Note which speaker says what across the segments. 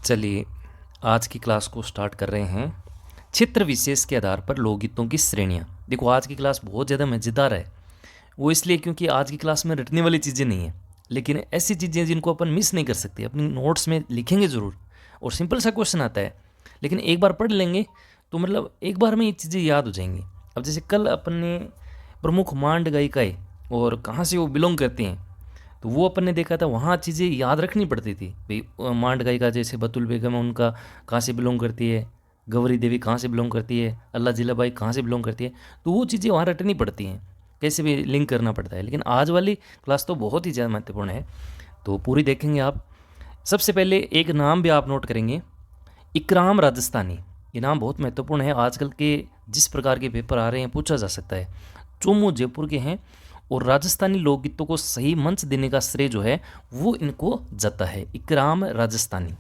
Speaker 1: चलिए आज की क्लास को स्टार्ट कर रहे हैं। क्षेत्र विशेष के आधार पर लोकगीतों की श्रेणियाँ। देखो आज की क्लास बहुत ज़्यादा मज़ेदार है। वो इसलिए क्योंकि आज की क्लास में रटने वाली चीज़ें नहीं हैं, लेकिन ऐसी चीज़ें जिनको अपन मिस नहीं कर सकते, अपनी नोट्स में लिखेंगे ज़रूर। और सिंपल सा क्वेश्चन आता है, लेकिन एक बार पढ़ लेंगे तो मतलब एक बार में ये चीज़ें याद हो जाएंगी। अब जैसे कल अपन ने प्रमुख मांड गायिकाएँ और कहाँ से वो बिलोंग करती हैं, तो वो अपन ने देखा था। वहाँ चीज़ें याद रखनी पड़ती थी भाई। मांड गायिका जैसे बतुल बेगम है, उनका कहाँ से बिलोंग करती है, गौरी देवी कहाँ से बिलोंग करती है, अल्लाह जिलाबाई कहाँ से बिलोंग करती है, तो वो चीज़ें वहाँ रटनी पड़ती हैं, कैसे भी लिंक करना पड़ता है। लेकिन आज वाली क्लास तो बहुत ही ज़्यादा महत्वपूर्ण है, तो पूरी देखेंगे आप। सबसे पहले एक नाम भी आप नोट करेंगे, इकराम राजस्थानी। ये नाम बहुत महत्वपूर्ण है, आजकल के जिस प्रकार के पेपर आ रहे हैं पूछा जा सकता है। चोमू जयपुर के हैं और राजस्थानी लोकगीतों को सही मंच देने का श्रेय जो है वो इनको जाता है, इकराम राजस्थानी।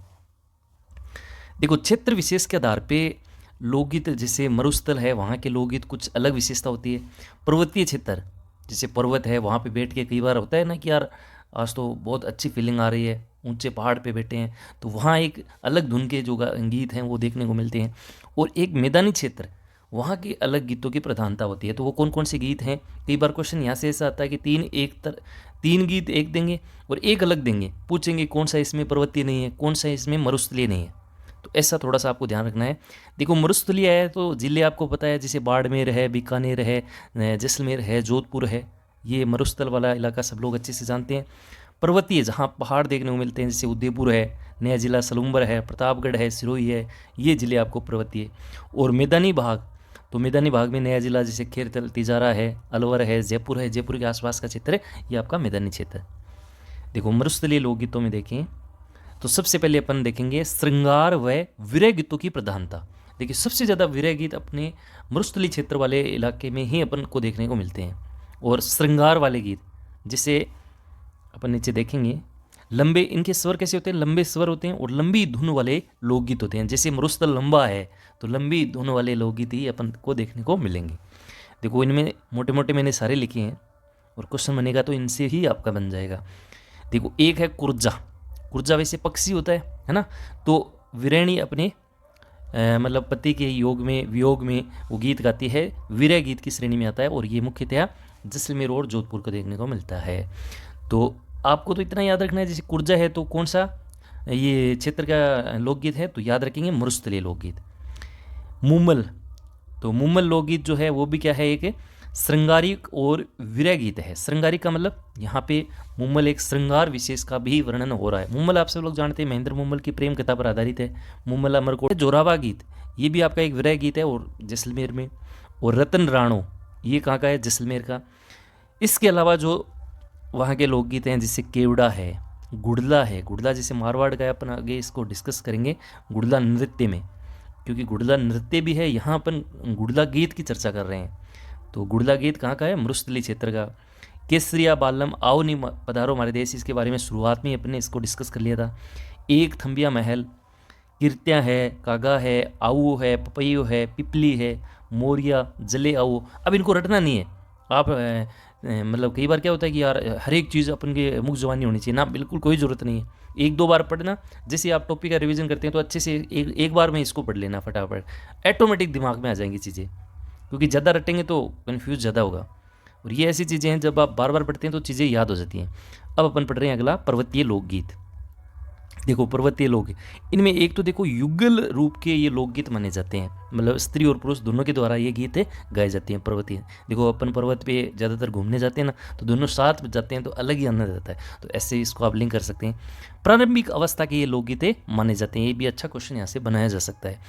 Speaker 1: देखो क्षेत्र विशेष के आधार पे लोकगीत, जैसे मरुस्थल है वहाँ के लोकगीत कुछ अलग विशेषता होती है। पर्वतीय क्षेत्र जैसे पर्वत है, वहाँ पे बैठ के कई बार होता है ना कि यार आज तो बहुत अच्छी फीलिंग आ रही है, ऊंचे पहाड़ पे बैठे हैं, तो वहाँ एक अलग धुन के जो गीत हैं वो देखने को मिलते हैं। और एक मैदानी क्षेत्र, वहाँ की अलग गीतों की प्रधानता होती है। तो वो कौन कौन से गीत हैं, कई बार क्वेश्चन यहाँ से ऐसा आता है कि तीन गीत एक देंगे और एक अलग देंगे, पूछेंगे कौन सा इसमें पर्वतीय नहीं है, कौन सा इसमें मरुस्थलीय नहीं है। तो ऐसा थोड़ा सा आपको ध्यान रखना है। देखो मरुस्थलीय है तो जिले आपको पता है, जैसे बाड़मेर है, बीकानेर है, जैसलमेर है, जोधपुर है, ये मरुस्थल वाला इलाका सब लोग अच्छे से जानते हैं। पर्वतीय जहाँ पहाड़ देखने को मिलते हैं, जैसे उदयपुर है, नया जिला सलूम्बर है, प्रतापगढ़ है, सिरोही है, ये ज़िले आपको पर्वतीय। और मैदानी भाग, तो मैदानी भाग में नया जिला जैसे खेरतल, तिजारा है, अलवर है, जयपुर है, जयपुर के आसपास का क्षेत्र है, ये आपका मैदानी क्षेत्र है। देखो मरुस्थलीय लोकगीतों में देखें तो सबसे पहले अपन देखेंगे श्रृंगार व विरह गीतों की प्रधानता। देखिए सबसे ज़्यादा विरह गीत अपने मरुस्थलीय क्षेत्र वाले इलाके में ही अपन को देखने को मिलते हैं। और श्रृंगार वाले गीत जैसे अपन नीचे देखेंगे, लंबे इनके स्वर कैसे होते हैं, लंबे स्वर होते हैं और लंबी धुन वाले लोकगीत होते हैं। जैसे मरुस्थल लंबा है तो लंबी धुन वाले लोकगीत ही अपन को देखने को मिलेंगे। देखो इनमें मोटे मोटे मैंने सारे लिखे हैं और क्वेश्चन बनेगा तो इनसे ही आपका बन जाएगा। देखो एक है कुर्जा। कुर्जा वैसे पक्षी होता है ना, तो विरहणी अपने मतलब पति के योग में वियोग में वो गीत गाती है, विरह गीत की श्रेणी में आता है। और ये मुख्यतः जैसलमेर और जोधपुर को देखने को मिलता है। तो आपको तो इतना याद रखना है, जैसे कुर्जा है तो कौन सा ये क्षेत्र का लोकगीत है, तो याद रखेंगे मरुस्थलीय लोकगीत। मुमल, तो मुमल लोकगीत जो है वो भी क्या है, एक श्रृंगारिक और विरह गीत है। श्रृंगारिक का मतलब यहाँ पे मुमल एक श्रृंगार विशेष का भी वर्णन हो रहा है। मुमल आप सब लोग जानते हैं, महेंद्र मुमल की प्रेम कथा पर आधारित है। मुमल अमरकोट। जोरावा गीत, ये भी आपका एक विरह गीत है और जैसलमेर में। और रतन राणो, ये कहाँ का है, जैसलमेर का। इसके अलावा जो वहाँ के लोकगीत हैं जैसे केवड़ा है, गुड़ला है। गुड़ला जैसे मारवाड़ का है, अपन आगे इसको डिस्कस करेंगे गुड़ला नृत्य में, क्योंकि गुड़ला नृत्य भी है, यहाँ अपन गुड़ला गीत की चर्चा कर रहे हैं। तो गुड़ला गीत कहाँ का है, मरुस्थलीय क्षेत्र का। केसरिया बालम आओ नी पधारो हमारे देश, इसके बारे में शुरुआत में अपने इसको डिस्कस कर लिया था। एक थम्बिया महल, कीर्तियाँ है, कागा है, आओ है, पपैयो है, पिपली है, मोरिया, जले आओ। अब इनको रटना नहीं है आप, मतलब कई बार क्या होता है कि यार हर एक चीज़ अपन के मुख जबानी होनी चाहिए ना, बिल्कुल कोई ज़रूरत नहीं है। एक दो बार पढ़ना, जैसे आप टॉपिक का रिवीजन करते हैं तो अच्छे से एक बार में इसको पढ़ लेना फटाफट, ऑटोमेटिक दिमाग में आ जाएंगी चीज़ें। क्योंकि ज़्यादा रटेंगे तो कन्फ्यूज़ ज़्यादा होगा। और ये ऐसी चीज़ें हैं जब आप बार बार पढ़ते हैं तो चीज़ें याद हो जाती हैं। अब अपन पढ़ रहे हैं अगला पर्वतीय लोकगीत। देखो पर्वतीय लोकगीत, इनमें एक तो देखो युगल रूप के ये लोकगीत माने जाते हैं, मतलब स्त्री और पुरुष दोनों के द्वारा ये गीत गाए जाते हैं पर्वतीय। देखो अपन पर्वत पे ज़्यादातर घूमने जाते हैं ना, तो दोनों साथ जाते हैं तो अलग ही आनंद आता है। तो ऐसे इसको आप लिंक कर सकते हैं। प्रारंभिक अवस्था के ये लोकगीत माने जाते हैं, ये भी अच्छा क्वेश्चन यहाँ से बनाया जा सकता है।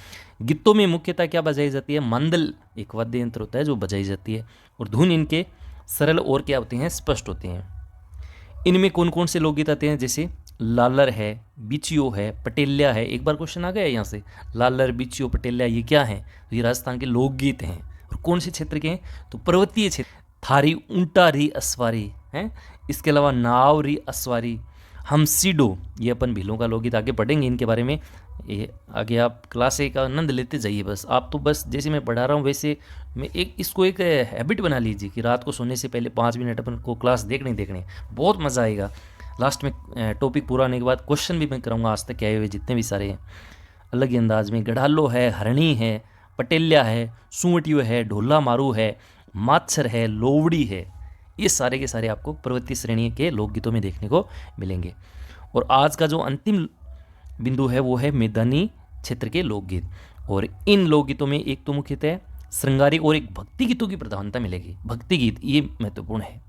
Speaker 1: गीतों में मुख्यतः क्या बजाई जाती है, मांदल एक वाद्य यंत्र होता है जो बजाई जाती है। और धुन इनके सरल और क्या होते हैं, स्पष्ट होते हैं। इनमें कौन कौन से लोकगीत आते हैं, जैसे लालर है, बिचियो है, पटेल्या है। एक बार क्वेश्चन आ गया यहाँ से, लालर, बिचियो, पटेल्या ये क्या हैं, तो ये राजस्थान के लोकगीत हैं। और कौन से क्षेत्र के हैं, तो पर्वतीय क्षेत्र। थारी ऊंटा री असवारी हैं, इसके अलावा नाव री असवारी, हमसीडो, ये अपन भीलों का लोकगीत आगे पढ़ेंगे इनके बारे में। ये आगे आप क्लास का आनंद लेते जाइए बस। आप तो बस जैसे मैं पढ़ा रहा हूँ वैसे मैं इसको एक हैबिट बना लीजिए कि रात को सोने से पहले 5 मिनट अपन को क्लास देखने बहुत मज़ा आएगा। लास्ट में टॉपिक पूरा होने के बाद क्वेश्चन भी मैं कराऊंगा आज तक के आए हुए जितने भी सारे हैं अलग ही अंदाज में। गढ़ालो है, हरणी है, पटेल्या है, सुवटियो है, ढोला मारू है, माच्छर है, लोवड़ी है, ये सारे के सारे आपको पर्वतीय श्रेणी के लोकगीतों में देखने को मिलेंगे। और आज का जो अंतिम बिंदु है वो है मैदानी क्षेत्र के लोकगीत। और इन लोकगीतों में एक तो मुख्यतः श्रृंगारिक और एक भक्ति गीतों की प्रधानता मिलेगी। भक्ति गीत ये महत्वपूर्ण है।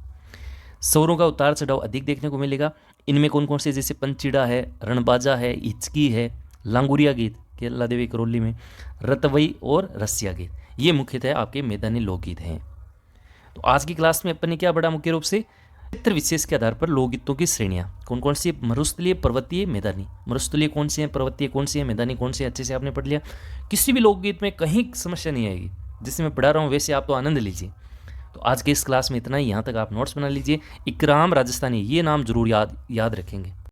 Speaker 1: स्वरों का उतार चढ़ाव अधिक देखने को मिलेगा। इनमें कौन कौन से, जैसे पंचीड़ा है, रणबाजा है, हिचकी है, लांगुरिया गीत केरला देवी करोली में, रतवई और रसिया गीत, ये मुख्यतः आपके मैदानी लोकगीत हैं। तो आज की क्लास में अपन ने क्या पढ़ा? मुख्य रूप से क्षेत्र विशेष के आधार पर लोकगीतों की श्रेणियाँ कौन कौन सी, मरुस्थलीय, पर्वतीय, मैदानी। मरुस्थलीय कौन सी है, पर्वतीय कौन सी है, मैदानी कौन सी है, अच्छे से आपने पढ़ लिया। किसी भी लोकगीत में कहीं समस्या नहीं आएगी, जिससे मैं पढ़ा रहा हूँ वैसे आप तो आनंद लीजिए। तो आज के इस क्लास में इतना ही। यहाँ तक आप नोट्स बना लीजिए। इकराम राजस्थानी ये नाम जरूर याद रखेंगे।